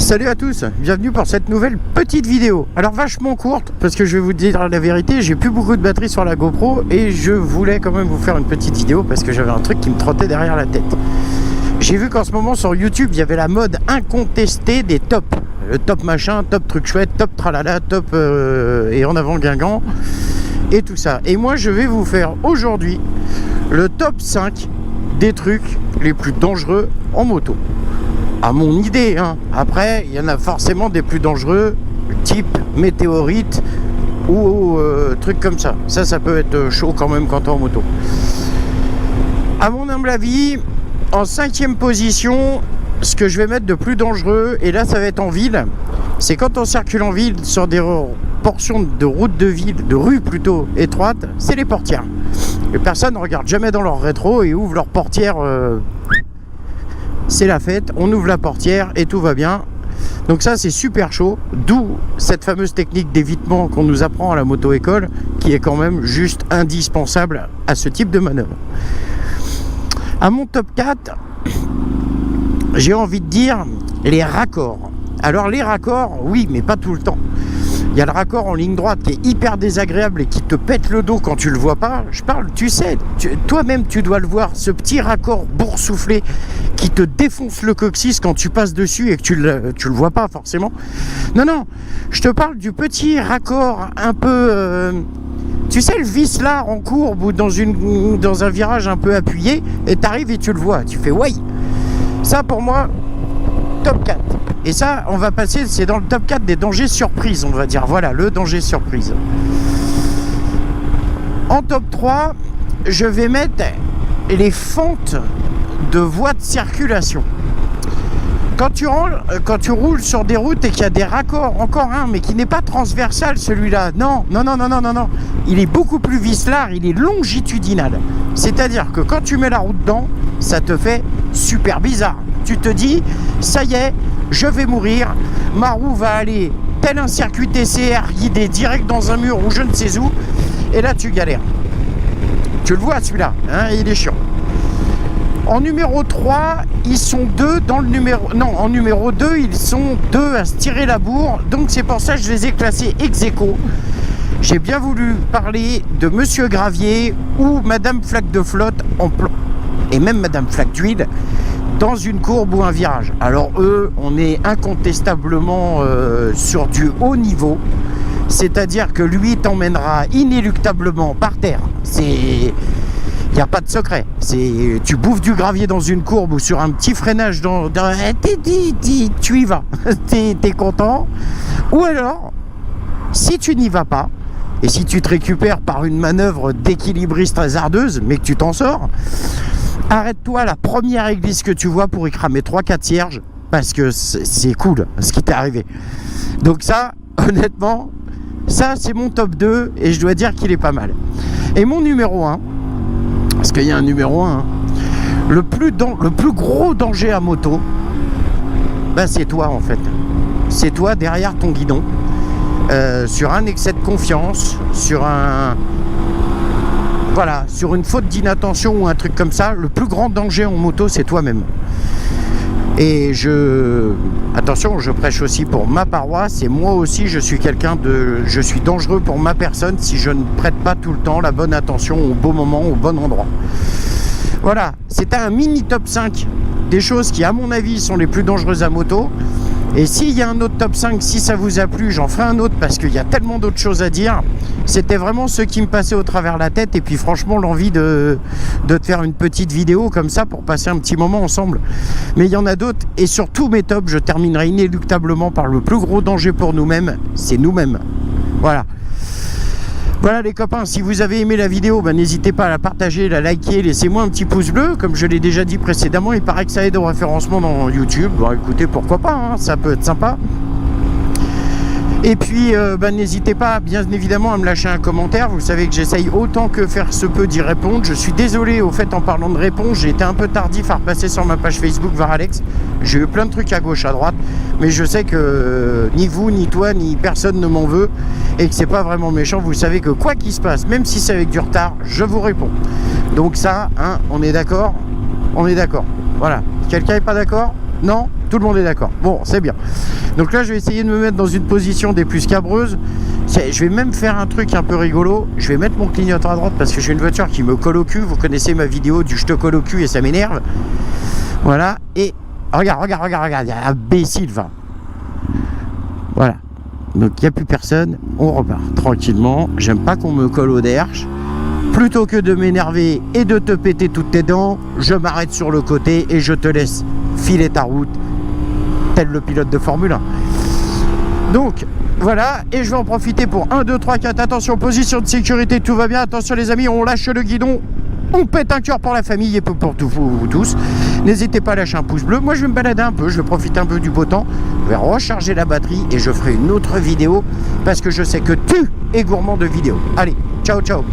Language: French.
Salut à tous, bienvenue pour cette nouvelle petite vidéo. Alors vachement courte, parce que je vais vous dire la vérité, j'ai plus beaucoup de batterie sur la GoPro et je voulais quand même vous faire une petite vidéo parce que j'avais un truc qui me trottait derrière la tête. J'ai vu qu'en ce moment sur YouTube, il y avait la mode incontestée des tops. Le top machin, top truc chouette, top tralala, top et en avant Guingamp et tout ça. Et moi je vais vous faire aujourd'hui le top 5 des trucs les plus dangereux en moto. À mon idée, hein. Après, il y en a forcément des plus dangereux, type météorite ou trucs comme ça. Ça peut être chaud quand même quand t'es en moto. À mon humble avis, en 5e position, ce que je vais mettre de plus dangereux, et là ça va être en ville, c'est quand on circule en ville sur des portions de routes de ville, de rues plutôt étroites, c'est les portières. Les personnes ne regardent jamais dans leur rétro et ouvrent leur portière. C'est la fête, on ouvre la portière et tout va bien. Donc ça c'est super chaud, d'où cette fameuse technique d'évitement qu'on nous apprend à la moto-école, qui est quand même juste indispensable à ce type de manœuvre. À mon top 4, j'ai envie de dire les raccords. Alors les raccords, oui, mais pas tout le temps. Il y a le raccord en ligne droite qui est hyper désagréable et qui te pète le dos quand tu le vois pas. Je parle, tu sais, toi-même tu dois le voir, ce petit raccord boursouflé qui te défonce le coccyx quand tu passes dessus et que tu le vois pas forcément. Non, je te parle du petit raccord un peu... tu sais, le vis-là en courbe ou dans un virage un peu appuyé, et t'arrives et tu le vois, tu fais ouais. Ça pour moi, top 4. Et ça, on va passer, c'est dans le top 4 des dangers surprises, on va dire. Voilà, le danger surprise. En top 3, je vais mettre les fentes de voies de circulation. Quand tu roules sur des routes et qu'il y a des raccords, encore un, mais qui n'est pas transversal celui-là. Non. Il est beaucoup plus vicelard, il est longitudinal. C'est-à-dire que quand tu mets la roue dedans, ça te fait super bizarre. Tu te dis, ça y est, je vais mourir, ma roue va aller tel un circuit TCR guidé direct dans un mur ou je ne sais où, et là tu galères. Tu le vois celui-là, hein, il est chiant. En numéro 3, ils sont deux dans le numéro... Non, en numéro 2, ils sont deux à se tirer la bourre, donc c'est pour ça que je les ai classés ex aequo. J'ai bien voulu parler de Monsieur Gravier ou Madame Flaque de Flotte en plan, et même Madame Flaque d'huile, dans une courbe ou un virage. Alors eux, on est incontestablement sur du haut niveau, c'est-à-dire que lui t'emmènera inéluctablement par terre. Il n'y a pas de secret. Tu bouffes du gravier dans une courbe ou sur un petit freinage, tu y vas, t'es content. Ou alors, si tu n'y vas pas, et si tu te récupères par une manœuvre d'équilibriste hasardeuse, mais que tu t'en sors, arrête-toi à la première église que tu vois pour y cramer 3-4 cierges, parce que c'est cool ce qui t'est arrivé. Donc ça, honnêtement, ça c'est mon top 2 et je dois dire qu'il est pas mal. Et mon numéro 1, parce qu'il y a un numéro 1, hein, le plus gros danger à moto, bah c'est toi en fait. C'est toi derrière ton guidon, sur un excès de confiance, sur une faute d'inattention ou un truc comme ça, le plus grand danger en moto, c'est toi-même. Et attention, je prêche aussi pour ma paroisse, et moi aussi, je suis dangereux pour ma personne si je ne prête pas tout le temps la bonne attention au bon moment, au bon endroit. Voilà, c'était un mini top 5 des choses qui, à mon avis, sont les plus dangereuses à moto. Et s'il y a un autre top 5, si ça vous a plu, j'en ferai un autre parce qu'il y a tellement d'autres choses à dire. C'était vraiment ceux qui me passaient au travers la tête et puis franchement l'envie de te faire une petite vidéo comme ça pour passer un petit moment ensemble. Mais il y en a d'autres et sur tous mes tops, je terminerai inéluctablement par le plus gros danger pour nous-mêmes, c'est nous-mêmes. Voilà. Voilà les copains, si vous avez aimé la vidéo, n'hésitez pas à la partager, la liker, laissez-moi un petit pouce bleu, comme je l'ai déjà dit précédemment, il paraît que ça aide au référencement dans YouTube. Bon écoutez, pourquoi pas, hein, ça peut être sympa. Et puis n'hésitez pas bien évidemment à me lâcher un commentaire. Vous savez que j'essaye autant que faire se peut d'y répondre. Je suis désolé au fait en parlant de réponse, j'ai été un peu tardif à repasser sur ma page Facebook Varalex. J'ai eu plein de trucs à gauche à droite, mais je sais que ni vous, ni toi, ni personne ne m'en veut et que c'est pas vraiment méchant. Vous savez que quoi qu'il se passe, même si c'est avec du retard, je vous réponds. Donc ça, hein, on est d'accord. On est d'accord. Voilà. Quelqu'un n'est pas d'accord? Non? Tout le monde est d'accord. Bon, c'est bien. Donc là, je vais essayer de me mettre dans une position des plus cabreuses. Je vais même faire un truc un peu rigolo. Je vais mettre mon clignotant à droite parce que j'ai une voiture qui me colle au cul. Vous connaissez ma vidéo du je te colle au cul et ça m'énerve. Voilà. Et regarde, il y a un imbécile, va. Voilà. Donc il n'y a plus personne. On repart tranquillement. J'aime pas qu'on me colle au derche. Plutôt que de m'énerver et de te péter toutes tes dents, je m'arrête sur le côté et je te laisse filer ta route, tel le pilote de Formule 1. Donc, voilà, et je vais en profiter pour 1, 2, 3, 4, attention, position de sécurité, tout va bien, attention les amis, on lâche le guidon, on pète un cœur pour la famille et pour vous tous. N'hésitez pas à lâcher un pouce bleu, moi je vais me balader un peu, je vais profiter un peu du beau temps, je vais recharger la batterie et je ferai une autre vidéo, parce que je sais que tu es gourmand de vidéos. Allez, ciao ciao.